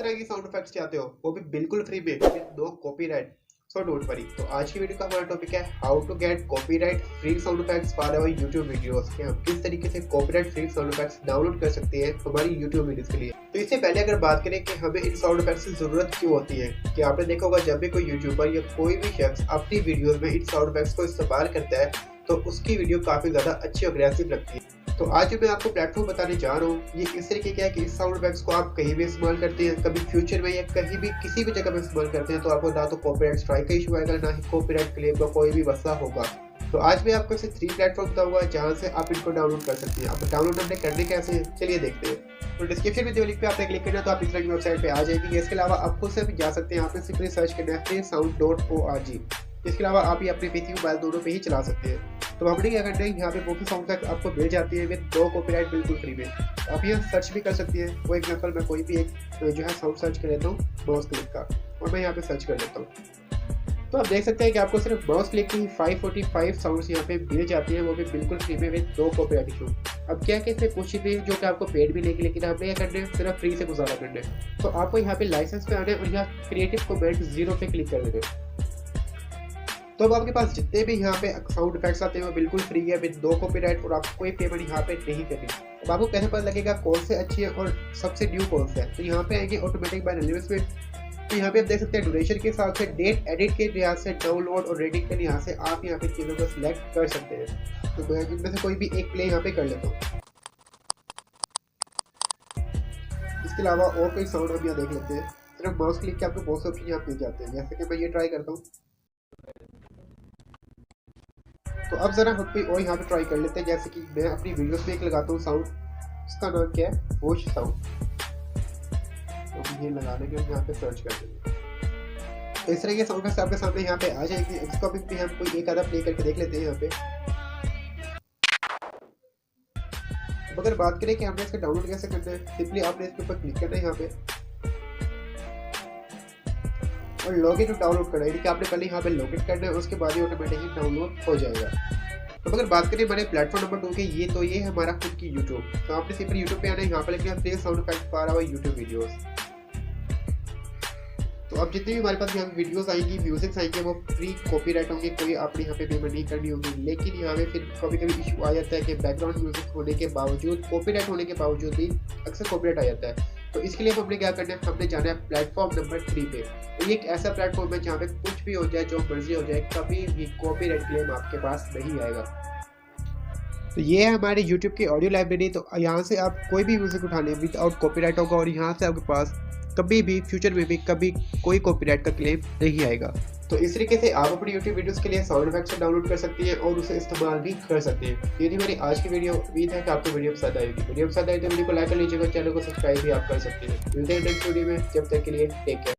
तरह की sound effects चाहते हो वो भी बिल्कुल फ्री में with no copyright, so don't worry. तो आज की वीडियो का हमारा टॉपिक है how to get copyright free sound effects for our YouTube videos, कि हम किस तरीके से copyright free sound effects download कर सकते हैं हमारी यूट्यूब वीडियोस के लिए। तो इससे पहले अगर बात करें कि हमें इन साउंड इफेक्ट्स की जरूरत क्यों होती है, कि आपने देखा होगा जब भी कोई यूट्यूबर या कोई भी शख्स अपनी वीडियोस में इन साउंड इफेक्ट्स को इस्तेमाल करता है तो उसकी वीडियो काफी ज्यादा अच्छी और अग्रेसिव लगती है। तो आज जो मैं आपको प्लेटफॉर्म बताने जा रहा हूँ ये इस तरीके का है कि इस साउंड इफेक्ट्स को आप कहीं भी इस्तेमाल करते हैं, कभी फ्यूचर में या कहीं भी किसी भी जगह में इस्तेमाल करते हैं तो आपको ना तो कॉपीराइट स्ट्राइक का इशू आएगा, ना ही कॉपीराइट क्लेम का कोई भी मसला होगा। तो आज मैं आपको ऐसे 3 प्लेटफॉर्म बताऊंगा जहां से आप इनको डाउनलोड कर सकते हैं। अब डाउनलोड हमने करने कैसे हैं चलिए देखते हैं। तो डिस्क्रिप्शन में जो लिंक पे आपने क्लिक करना है तो आप इस तरह की वेबसाइट पे आ जाएगी। इसके अलावा आप खुद से भी जा सकते हैं, आपने सिंपली सर्च करना है freesound.org। इसके अलावा आप ये अपने पीसी मोबाइल दोनों पे ही चला सकते हैं। तो हमने क्या करना है, यहाँ पे बहुत साउंड इफेक्ट आपको मिल जाती है विद नो कॉपीराइट बिल्कुल फ्री में। आप यहाँ सर्च भी कर सकते हैं। फॉर एग्जांपल मैं कोई भी एक जो है साउंड सर्च कर लेता हूँ माउस क्लिक का, और मैं यहाँ पे सर्च कर लेता हूँ। तो आप देख सकते हैं कि आपको सिर्फ माउस क्लिक की 545 साउंड्स यहाँ पे मिल जाती हैं, वो भी बिल्कुल फ्री में विद नो कॉपीराइट इशू। अब क्या कहते हैं कुछ चीज़ें जो कि आपको पेड मिलेगी, लेकिन हमने क्या करना है सिर्फ फ्री से गुजारा करना है। तो आपको यहाँ पे लाइसेंस पे आना है और यहाँ क्रिएटिव कमेंट 0 पे क्लिक कर देना है। तो अब आपके पास जितने भी यहाँ पे साउंड इफेक्ट्स आते हैं वो बिल्कुल फ्री है विद नो कॉपीराइट और आपको कोई पेमेंट यहाँ पे नहीं करनी। अब आपको कैसे पता लगेगा कौन से अच्छी है और सबसे न्यू कौन सा है, तो यहाँ पे आएंगे ऑटोमेटिक बाय एनालिसिस। तो यहाँ पे आप देख सकते हैं ड्यूरेशन के हिसाब से, डेट एडिट के लिहाज से, डाउनलोड और रेटिंग के लिहाज से आप यहाँ पे चीज़ों को सिलेक्ट कर सकते हैं। तो मैं जिनमें से कोई भी एक प्ले यहाँ पे कर लेता हूँ। इसके अलावा और कोई साउंड हम यहाँ देख लेते हैं। सिर्फ माउस क्लिक के आपको बहुत से ऑप्शन यहाँ मिल जाते हैं, जैसे कि मैं ये ट्राई करता हूँ। तो अब जरा हम कोई और यहाँ पे ट्राई कर लेते हैं, जैसे कि मैं अपनी वीडियोस में एक लगाता हूँ साउंड, इसका नाम क्या है वॉश साउंड। तो ये लगाने के यहाँ पे सर्च कर देंगे तो इस तरह के साउंड इफेक्ट्स आपके सामने यहाँ पे आ जाएंगे। इसको भी हम कोई एक आधा प्ले करके देख लेते हैं यहाँ पे। अब अगर बात करें कि हमने इसका डाउनलोड कैसे करना है, सिंपली आपने इसके ऊपर क्लिक करना है यहाँ पे और लॉगिन और डाउनलोड करना है, यानी कि आपने पहले यहाँ पे लॉगिन करना है, उसके बाद ही ऑटोमेटिकली डाउनलोड हो जाएगा। तो अगर बात करें हमारे प्लेटफॉर्म नंबर 2 के, ये तो ये है हमारा खुद की यूट्यूब। तो आपने सिंपल यूट्यूब पे आना है, यहाँ पे लिखना है play sound effect for our YouTube videos. तो अब जितनी भी हमारे पास यहाँ पे वीडियोस आएंगी, म्यूजिक आएंगे, वो फ्री कॉपीराइट होंगे, कोई आपने यहाँ पे पेमेंट नहीं करनी होगी। लेकिन यहाँ पे फिर कभी कभी इशू आ जाता है कि बैकग्राउंड म्यूजिक होने के बावजूद, कॉपीराइट होने के बावजूद भी अक्सर कॉपीराइट आ जाता है। तो इसके लिए हमने क्या करना है, हमने जाना है प्लेटफॉर्म नंबर 3 पे। तो ये एक ऐसा प्लेटफॉर्म है जहाँ पे कुछ भी हो जाए, जो मर्जी हो जाए, कभी भी कॉपीराइट क्लेम आपके पास नहीं आएगा। तो ये है हमारे YouTube की ऑडियो लाइब्रेरी। तो यहाँ से आप कोई भी म्यूजिक उठाने विदाउट कॉपीराइट होगा और यहाँ से आपके पास कभी भी फ्यूचर में भी कभी कोई कॉपीराइट का क्लेम नहीं आएगा। तो इस तरीके से आप अपनी YouTube वीडियोस के लिए साउंड इफेक्ट्स डाउनलोड कर सकती हैं और उसे इस्तेमाल भी कर सकते हैं। ये थी हमारी आज की वीडियो। उम्मीद है कि आपको वीडियो पसंद आएगी। वीडियो पसंद आए तो वीडियो को लाइक कर लीजिएगा, चैनल को सब्सक्राइब भी आप कर सकते हैं। मिलते हैं नेक्स्ट वीडियो में, जब तक के लिए टेक केयर।